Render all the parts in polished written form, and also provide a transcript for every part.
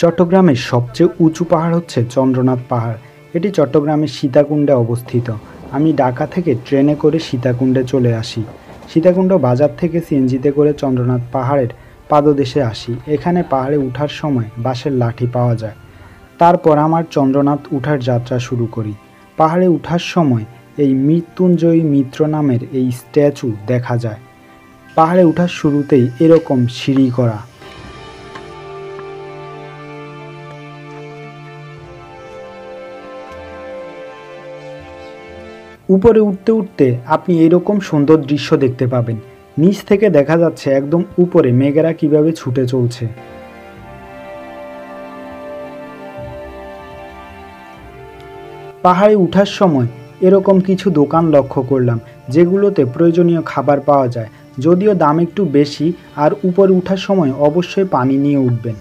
চট্টগ্রামের সবচেয়ে উঁচু পাহাড় হচ্ছে চন্দ্রনাথ পাহাড়। এটি চট্টগ্রামের সীতাকুণ্ডে অবস্থিত। আমি ঢাকা থেকে ট্রেনে করে সীতাকুণ্ডে চলে আসি। সীতাকুণ্ড বাজার থেকে সিএনজিতে করে চন্দ্রনাথ পাহাড়ের পাদদেশে আসি। এখানে পাহাড়ে ওঠার সময় বাঁশের লাঠি পাওয়া যায়। তারপর আমার চন্দ্রনাথ উঠার যাত্রা শুরু করি। পাহাড়ে ওঠার সময় এই মৃত্যুঞ্জয়ী মিত্র নামের এই স্ট্যাচু দেখা যায়। পাহাড়ে ওঠার শুরুতেই এরকম সিঁড়ি করা। উপরে উঠতে উঠতে আপনি এরকম সুন্দর দৃশ্য দেখতে পাবেন। নিচ থেকে দেখা যাচ্ছে একদম উপরে মেঘেরা কিভাবে ছুটে চলছে। পাহাড়ে ওঠার সময় এরকম কিছু দোকান লক্ষ্য করলাম, যেগুলোতে প্রয়োজনীয় খাবার পাওয়া যায়, যদিও দাম একটু বেশি। আর উপরে ওঠার সময় অবশ্যই পানি নিয়ে উঠবেন।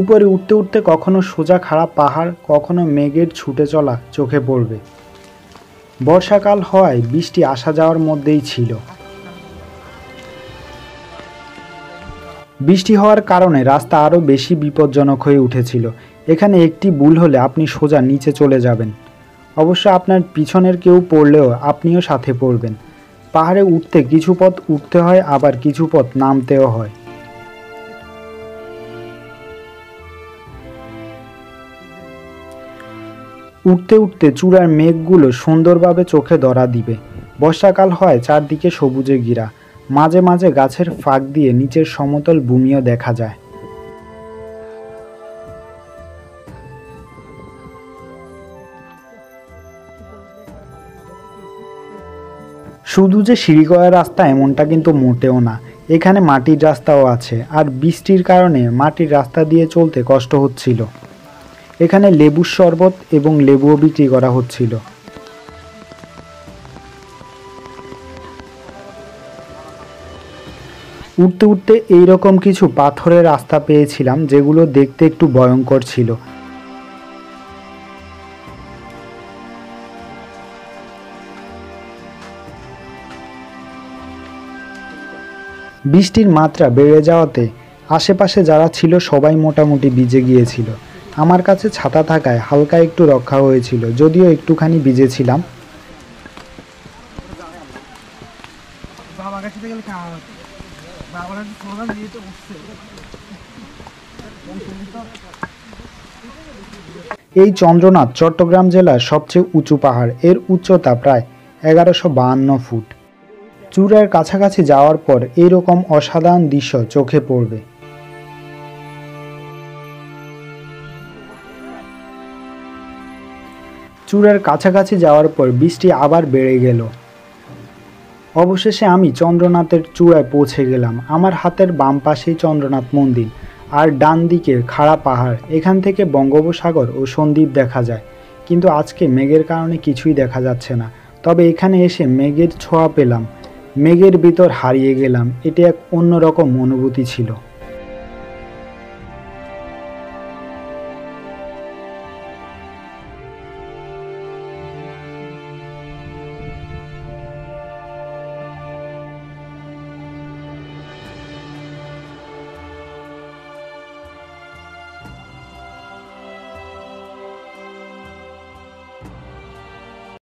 উপরে উঠতে উঠতে কখনো সোজা খাড়া পাহাড়, কখনো মেঘের ছুটে চলা চোখে পড়বে। বর্ষাকাল হওয়ায় বৃষ্টি আসা যাওয়ার মধ্যেই ছিল। বৃষ্টি হওয়ার কারণে রাস্তা আরও বেশি বিপজ্জনক হয়ে উঠেছিল। এখানে একটি ভুল হলে আপনি সোজা নিচে চলে যাবেন। অবশ্য আপনার পিছনের কেউ পড়লেও আপনিও সাথে পড়বেন। পাহাড়ে উঠতে কিছু পথ উঠতে হয়, আবার কিছু পথ নামতেও হয়। উঠতে উঠতে চূড়ার মেঘগুলো সুন্দরভাবে চোখে ধরা দিবে। বর্ষাকাল হয়, চারদিকে সবুজে ঘেরা। মাঝে মাঝে গাছের ফাঁক দিয়ে নিচের সমতল ভূমিও দেখা যায়। শুধু যে সিঁড়ি করা রাস্তা এমনটা কিন্তু মোটেও না। এখানে মাটির রাস্তাও আছে, আর বৃষ্টির কারণে মাটির রাস্তা দিয়ে চলতে কষ্ট হচ্ছিল। এখানে লেবুর শরবত এবং লেবুও বিক্রি করা হচ্ছিল। উঠতে উঠতে এইরকম কিছু পাথরের রাস্তা পেয়েছিলাম, যেগুলো দেখতে একটু ভয়ঙ্কর ছিল। বৃষ্টির মাত্রা বেড়ে যাওয়াতে আশেপাশে যারা ছিল সবাই মোটামুটি ভিজে গিয়েছিল। আমার কাছে ছাতা থাকায় হালকা একটু রক্ষা হয়েছিল, যদিও একটুখানি ভিজেছিলাম। এই চন্দ্রনাথ চট্টগ্রাম জেলার সবচেয়ে উঁচু পাহাড়। এর উচ্চতা প্রায় 1152 ফুট। চূড়ার কাছাকাছি যাওয়ার পর এইরকম অসাধারণ দৃশ্য চোখে পড়বে। চূড়ার কাছাকাছি যাওয়ার পর বৃষ্টি আবার বেড়ে গেল। অবশেষে আমি চন্দ্রনাথের চূড়ায় পৌঁছে গেলাম। আমার হাতের বাম পাশেই চন্দ্রনাথ মন্দির, আর ডান দিকে খাড়া পাহাড়। এখান থেকে বঙ্গোপসাগর ও সন্দ্বীপ দেখা যায়, কিন্তু আজকে মেঘের কারণে কিছুই দেখা যাচ্ছে না। তবে এখানে এসে মেঘের ছোঁয়া পেলাম, মেঘের ভিতর হারিয়ে গেলাম। এটি এক অন্যরকম অনুভূতি ছিল।